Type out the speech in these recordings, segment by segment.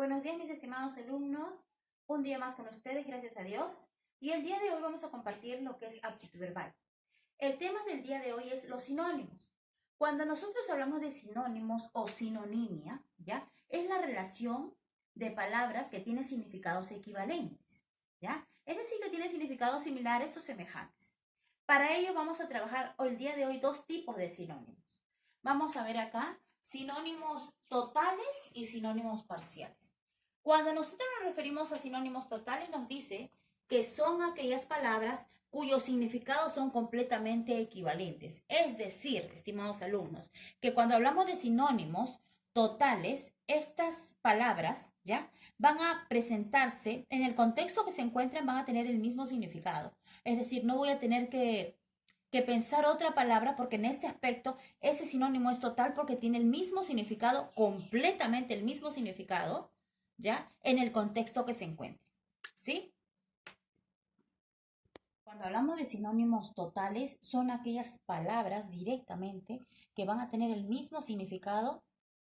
Buenos días, mis estimados alumnos. Un día más con ustedes, gracias a Dios. Y el día de hoy vamos a compartir lo que es aptitud verbal. El tema del día de hoy es los sinónimos. Cuando nosotros hablamos de sinónimos o sinonimia, ¿ya? Es la relación de palabras que tienen significados equivalentes, ¿ya? Es decir, que tienen significados similares o semejantes. Para ello vamos a trabajar el día de hoy dos tipos de sinónimos. Vamos a ver acá sinónimos totales y sinónimos parciales. Cuando nosotros nos referimos a sinónimos totales, nos dice que son aquellas palabras cuyos significados son completamente equivalentes. Es decir, estimados alumnos, que cuando hablamos de sinónimos totales, estas palabras, ¿ya? Van a presentarse en el contexto que se encuentren, van a tener el mismo significado. Es decir, no voy a tener que pensar otra palabra porque en este aspecto ese sinónimo es total porque tiene el mismo significado, completamente el mismo significado, ¿ya? En el contexto que se encuentre, ¿sí? Cuando hablamos de sinónimos totales, son aquellas palabras directamente que van a tener el mismo significado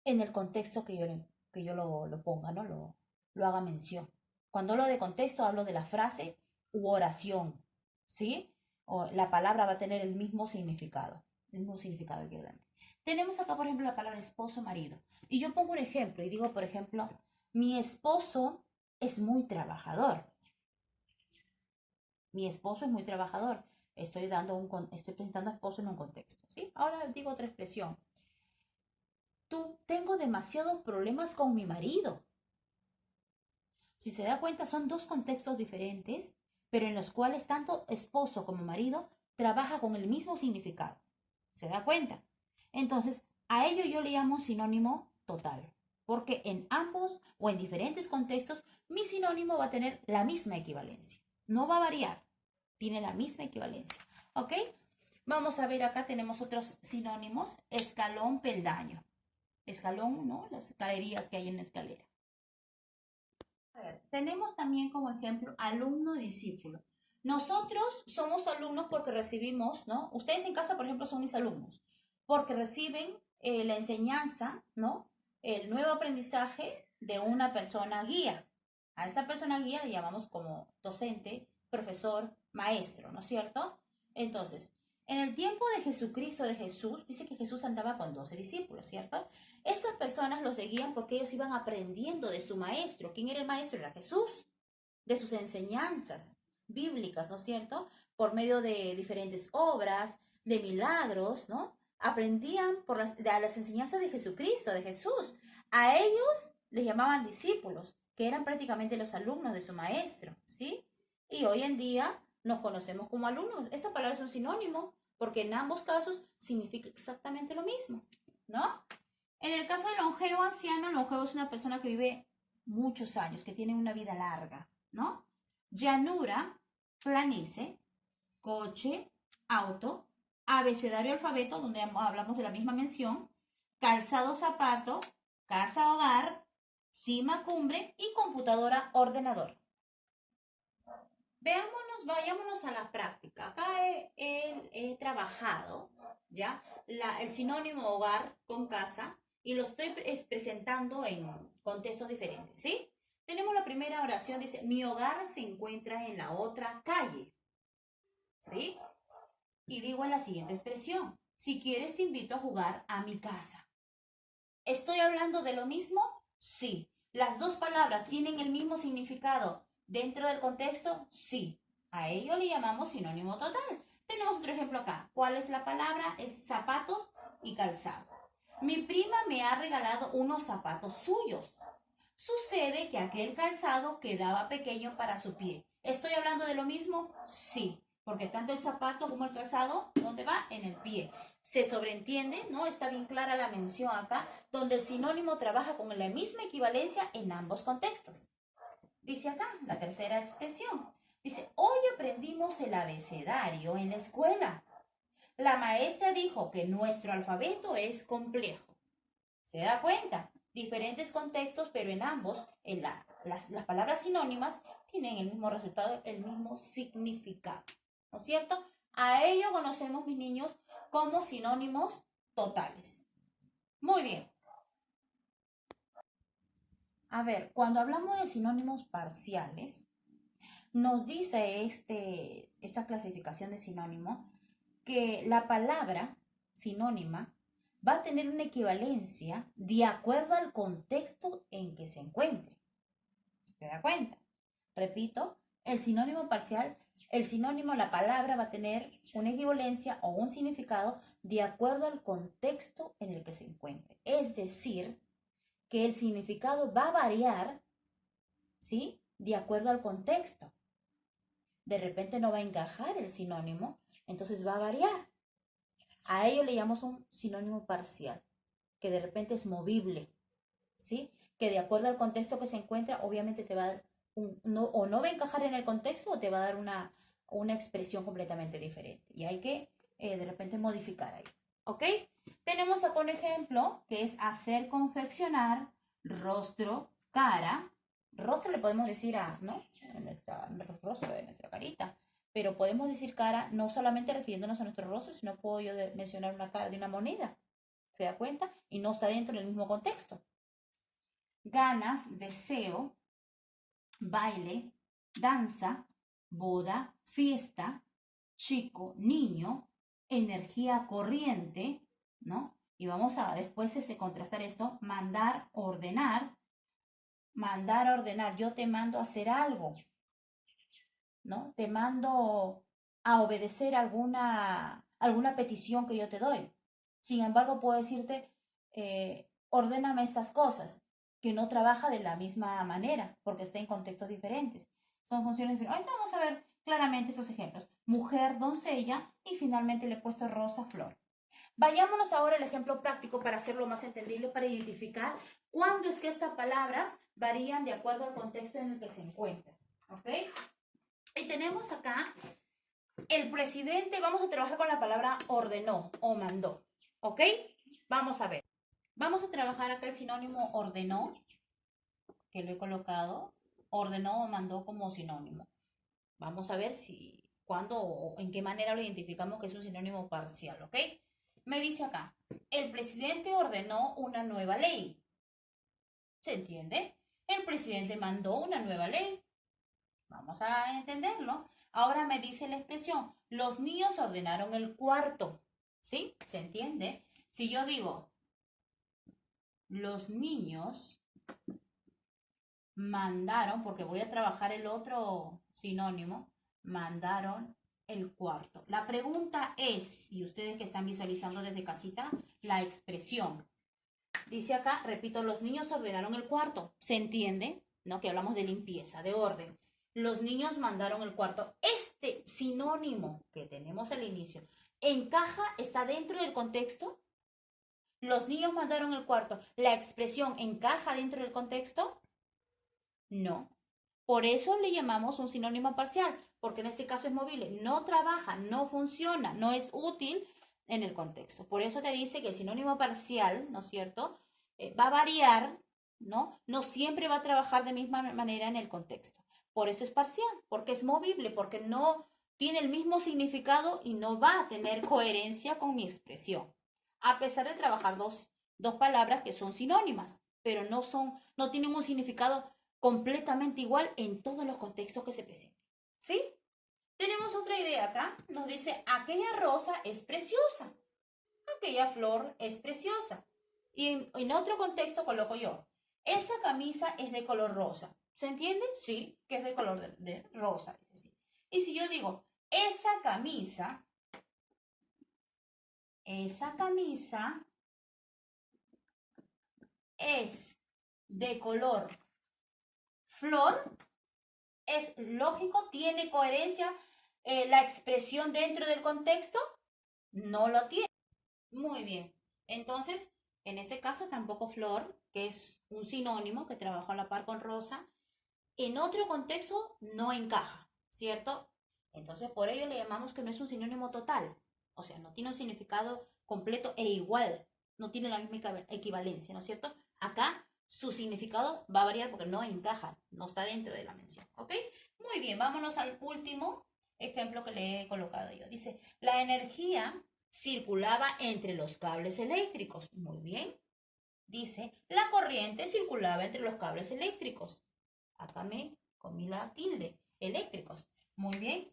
en el contexto que yo lo ponga, ¿no? Lo haga mención. Cuando hablo de contexto, hablo de la frase u oración, ¿sí? O la palabra va a tener el mismo significado equivalente. Tenemos acá, por ejemplo, la palabra esposo, marido. Y yo pongo un ejemplo y digo, por ejemplo, mi esposo es muy trabajador. Mi esposo es muy trabajador. Estoy presentando a esposo en un contexto, ¿sí? Ahora digo otra expresión. Tengo demasiados problemas con mi marido. Si se da cuenta, son dos contextos diferentes, pero en los cuales tanto esposo como marido trabaja con el mismo significado. ¿Se da cuenta? Entonces, a ello yo le llamo sinónimo total, porque en ambos o en diferentes contextos, mi sinónimo va a tener la misma equivalencia. No va a variar, tiene la misma equivalencia. ¿Ok? Vamos a ver, acá tenemos otros sinónimos. Escalón, peldaño. Escalón, ¿no? Las escalerías que hay en la escalera. A ver, tenemos también como ejemplo alumno-discípulo. Nosotros somos alumnos porque recibimos, ¿no? Ustedes en casa, por ejemplo, son mis alumnos, porque reciben la enseñanza, ¿no? El nuevo aprendizaje de una persona guía. A esta persona guía le llamamos como docente, profesor, maestro, ¿no es cierto? Entonces, en el tiempo de Jesucristo, de Jesús, dice que Jesús andaba con 12 discípulos, ¿cierto? Estas personas lo seguían porque ellos iban aprendiendo de su maestro. ¿Quién era el maestro? Era Jesús, de sus enseñanzas bíblicas, ¿no es cierto? Por medio de diferentes obras, de milagros, ¿no? Aprendían de las enseñanzas de Jesucristo, de Jesús. A ellos les llamaban discípulos, que eran prácticamente los alumnos de su maestro, ¿sí? Y hoy en día nos conocemos como alumnos. Esta palabra es un sinónimo, porque en ambos casos significa exactamente lo mismo, ¿no? En el caso del longevo anciano, longevo es una persona que vive muchos años, que tiene una vida larga, ¿no? Llanura, planicie, coche, auto, abecedario, alfabeto, donde hablamos de la misma mención, calzado, zapato, casa, hogar, cima, cumbre y computadora, ordenador. Vayámonos a la práctica. Acá he trabajado, ¿ya? El sinónimo hogar con casa y lo estoy presentando en contextos diferentes, ¿sí? Tenemos la primera oración, dice, mi hogar se encuentra en la otra calle, ¿sí? Y digo en la siguiente expresión, si quieres te invito a jugar a mi casa. ¿Estoy hablando de lo mismo? Sí. ¿Las dos palabras tienen el mismo significado dentro del contexto? Sí. A ello le llamamos sinónimo total. Tenemos otro ejemplo acá. ¿Cuál es la palabra? Es zapatos y calzado. Mi prima me ha regalado unos zapatos suyos. Sucede que aquel calzado quedaba pequeño para su pie. ¿Estoy hablando de lo mismo? Sí, porque tanto el zapato como el calzado, ¿dónde va? En el pie. Se sobreentiende, ¿no? Está bien clara la mención acá, donde el sinónimo trabaja con la misma equivalencia en ambos contextos. Dice acá, la tercera expresión. Dice, hoy aprendimos el abecedario en la escuela. La maestra dijo que nuestro alfabeto es complejo. ¿Se da cuenta? Diferentes contextos, pero en ambos, las palabras sinónimas tienen el mismo resultado, el mismo significado. ¿No es cierto? A ello conocemos, mis niños, como sinónimos totales. Muy bien. A ver, cuando hablamos de sinónimos parciales, nos dice esta clasificación de sinónimo que la palabra sinónima va a tener una equivalencia de acuerdo al contexto en que se encuentre. ¿Se da cuenta? Repito, el sinónimo parcial, el sinónimo, la palabra va a tener una equivalencia o un significado de acuerdo al contexto en el que se encuentre. Es decir, que el significado va a variar, ¿sí? De acuerdo al contexto. De repente no va a encajar el sinónimo, entonces va a variar. A ello le llamamos un sinónimo parcial, que de repente es movible, ¿sí? Que de acuerdo al contexto que se encuentra, obviamente te va a dar o no va a encajar en el contexto o te va a dar una expresión completamente diferente. Y hay que de repente modificar ahí, ¿ok? Tenemos acá un ejemplo que es hacer confeccionar rostro, cara. Rostro le podemos decir a, ¿no? Nuestro rostro, de nuestra carita. Pero podemos decir cara no solamente refiriéndonos a nuestro rostro, sino puedo yo mencionar una cara de una moneda. ¿Se da cuenta? Y no está dentro del mismo contexto. Ganas, deseo, baile, danza, boda, fiesta, chico, niño, energía corriente, ¿no? Y vamos a después contrastar esto, mandar, ordenar, yo te mando a hacer algo, ¿no? Te mando a obedecer alguna petición que yo te doy. Sin embargo, puedo decirte, ordéname estas cosas, que no trabaja de la misma manera, porque está en contextos diferentes. Son funciones diferentes. Ahorita vamos a ver claramente esos ejemplos. Mujer, doncella, y finalmente le he puesto rosa, flor. Vayámonos ahora al ejemplo práctico para hacerlo más entendible, para identificar cuándo es que estas palabras varían de acuerdo al contexto en el que se encuentran. ¿Ok? Y tenemos acá el presidente, vamos a trabajar con la palabra ordenó o mandó. ¿Ok? Vamos a ver. Vamos a trabajar acá el sinónimo ordenó, que lo he colocado. Ordenó o mandó como sinónimo. Vamos a ver cuándo o en qué manera lo identificamos que es un sinónimo parcial. ¿Ok? Me dice acá, el presidente ordenó una nueva ley. ¿Se entiende? El presidente mandó una nueva ley. Vamos a entenderlo. Ahora me dice la expresión, los niños ordenaron el cuarto. ¿Sí? ¿Se entiende? Si yo digo, los niños mandaron, porque voy a trabajar el otro sinónimo, mandaron el cuarto. La pregunta es, y ustedes que están visualizando desde casita, la expresión. Dice acá, repito, los niños ordenaron el cuarto. ¿Se entiende? ¿No? Que hablamos de limpieza, de orden. Los niños mandaron el cuarto. Este sinónimo que tenemos al inicio, ¿encaja, está dentro del contexto? Los niños mandaron el cuarto. ¿La expresión encaja dentro del contexto? No. Por eso le llamamos un sinónimo parcial, porque en este caso es movible. No trabaja, no funciona, no es útil en el contexto. Por eso te dice que el sinónimo parcial, ¿no es cierto? Va a variar, ¿no? No siempre va a trabajar de misma manera en el contexto. Por eso es parcial, porque es movible, porque no tiene el mismo significado y no va a tener coherencia con mi expresión. A pesar de trabajar dos palabras que son sinónimas, pero no tienen un significado completamente igual en todos los contextos que se presenten. ¿Sí? Tenemos otra idea acá. Nos dice, aquella rosa es preciosa. Aquella flor es preciosa. Y en otro contexto coloco yo, esa camisa es de color rosa. ¿Se entiende? Sí, que es de color de rosa. Y si yo digo, esa camisa es de color flor, es lógico, tiene coherencia la expresión dentro del contexto, no lo tiene. Muy bien. Entonces, en este caso tampoco flor, que es un sinónimo que trabaja a la par con rosa, en otro contexto no encaja, ¿cierto? Entonces, por ello le llamamos que no es un sinónimo total. O sea, no tiene un significado completo e igual. No tiene la misma equivalencia, ¿no es cierto? Acá su significado va a variar porque no encaja, no está dentro de la mención, ¿ok? Muy bien, vámonos al último ejemplo que le he colocado yo. Dice, la energía circulaba entre los cables eléctricos. Muy bien. Dice, la corriente circulaba entre los cables eléctricos. Acá me comí la tilde, eléctricos. Muy bien.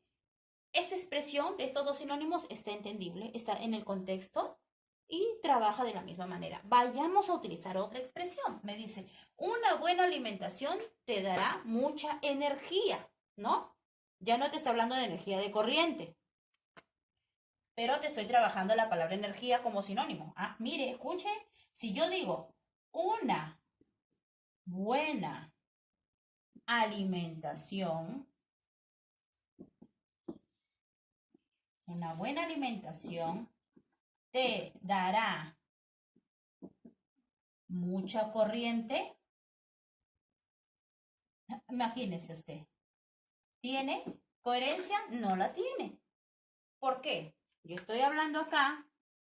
Esta expresión de estos dos sinónimos está entendible, está en el contexto y trabaja de la misma manera. Vayamos a utilizar otra expresión. Me dice, una buena alimentación te dará mucha energía, ¿no? Ya no te está hablando de energía de corriente, pero te estoy trabajando la palabra energía como sinónimo. Ah, mire, escuche, si yo digo una buena alimentación, una buena alimentación te dará mucha corriente. Imagínese usted, ¿tiene coherencia? No la tiene. ¿Por qué? Yo estoy hablando acá,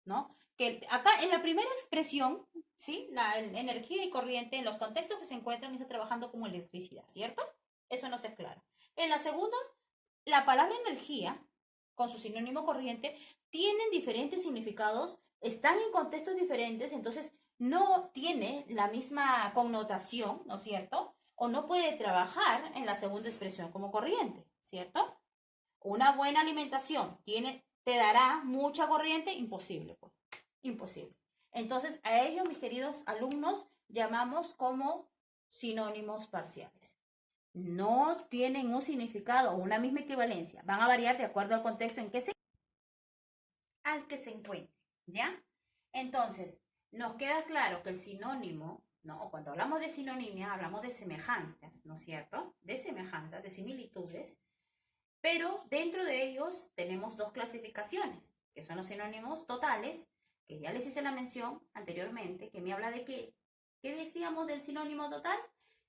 ¿no? Que acá en la primera expresión, ¿sí? La energía y corriente en los contextos que se encuentran está trabajando como electricidad, ¿cierto? Eso no es claro. En la segunda, la palabra energía, con su sinónimo corriente, tienen diferentes significados, están en contextos diferentes, entonces no tiene la misma connotación, ¿no es cierto? O no puede trabajar en la segunda expresión como corriente, ¿cierto? Una buena alimentación te dará mucha corriente, imposible, pues, imposible. Entonces, a ellos, mis queridos alumnos, llamamos como sinónimos parciales. No tienen un significado o una misma equivalencia. Van a variar de acuerdo al contexto al que se encuentre, ¿ya? Entonces, nos queda claro que el sinónimo, ¿no? Cuando hablamos de sinonimia, hablamos de semejanzas, ¿no es cierto? De semejanzas, de similitudes, pero dentro de ellos tenemos dos clasificaciones, que son los sinónimos totales, que ya les hice la mención anteriormente, que me habla de ¿qué decíamos del sinónimo total?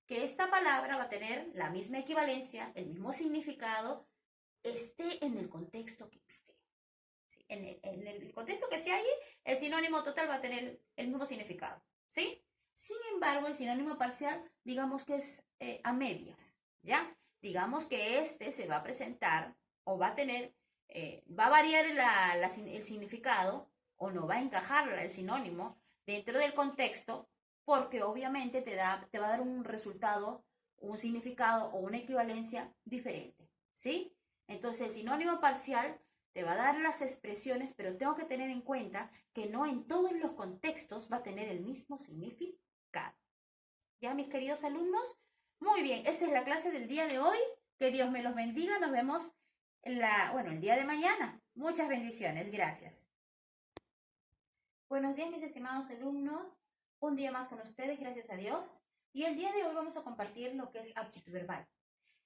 Que esta palabra va a tener la misma equivalencia, el mismo significado, esté en el contexto que esté. ¿Sí? En el contexto que se halle, el sinónimo total va a tener el mismo significado, ¿sí? Sin embargo, el sinónimo parcial, digamos que es a medias, ¿ya? Digamos que este se va a presentar o va a tener, va a variar el significado o no va a encajar el sinónimo dentro del contexto porque obviamente te va a dar un resultado, un significado o una equivalencia diferente, ¿sí? Entonces el sinónimo parcial te va a dar las expresiones, pero tengo que tener en cuenta que no en todos los contextos va a tener el mismo significado. ¿Ya, mis queridos alumnos? Muy bien, esta es la clase del día de hoy. Que Dios me los bendiga. Nos vemos el día de mañana. Muchas bendiciones. Gracias. Buenos días, mis estimados alumnos. Un día más con ustedes, gracias a Dios. Y el día de hoy vamos a compartir lo que es aptitud verbal.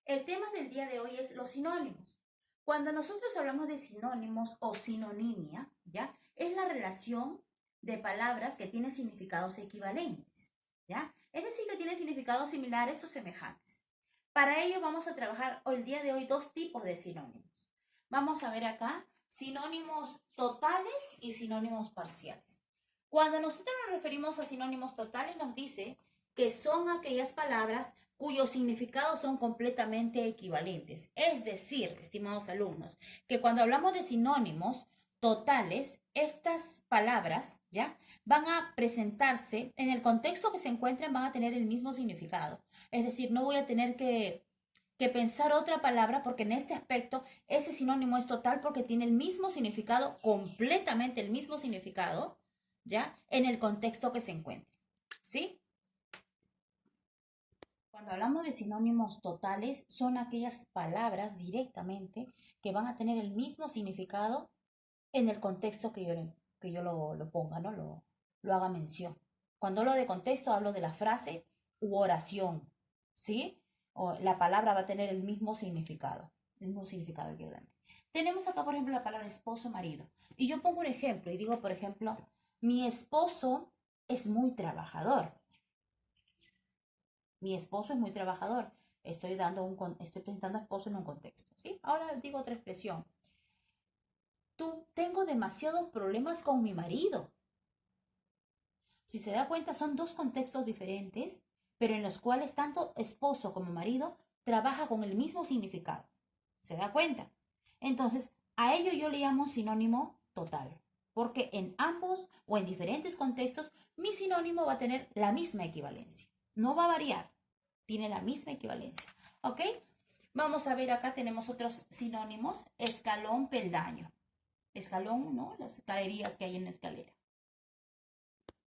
El tema del día de hoy es los sinónimos. Cuando nosotros hablamos de sinónimos o sinonimia, ¿ya? Es la relación de palabras que tienen significados equivalentes, ¿ya? Es decir, que tienen significados similares o semejantes. Para ello vamos a trabajar el día de hoy dos tipos de sinónimos. Vamos a ver acá sinónimos totales y sinónimos parciales. Cuando nosotros nos referimos a sinónimos totales nos dice que son aquellas palabras cuyos significados son completamente equivalentes. Es decir, estimados alumnos, que cuando hablamos de sinónimos totales, estas palabras, ¿ya? Van a presentarse en el contexto que se encuentren, van a tener el mismo significado. Es decir, no voy a tener que pensar otra palabra porque en este aspecto ese sinónimo es total porque tiene el mismo significado, completamente el mismo significado, ¿ya? En el contexto que se encuentre, ¿sí? Cuando hablamos de sinónimos totales, son aquellas palabras directamente que van a tener el mismo significado en el contexto que yo lo ponga, ¿no? Lo haga mención. Cuando hablo de contexto, hablo de la frase u oración, ¿sí? O la palabra va a tener el mismo significado equivalente. Tenemos acá, por ejemplo, la palabra esposo, marido. Y yo pongo un ejemplo y digo, por ejemplo, mi esposo es muy trabajador. Mi esposo es muy trabajador. Estoy presentando a esposo en un contexto, ¿sí? Ahora digo otra expresión. Tengo demasiados problemas con mi marido. Si se da cuenta, son dos contextos diferentes, pero en los cuales tanto esposo como marido trabaja con el mismo significado. ¿Se da cuenta? Entonces, a ello yo le llamo sinónimo total. porque en ambos o en diferentes contextos mi sinónimo va a tener la misma equivalencia. No va a variar, tiene la misma equivalencia. ¿Ok? Vamos a ver, acá tenemos otros sinónimos. Escalón, peldaño. Escalón, ¿no? Las escalerías que hay en una escalera.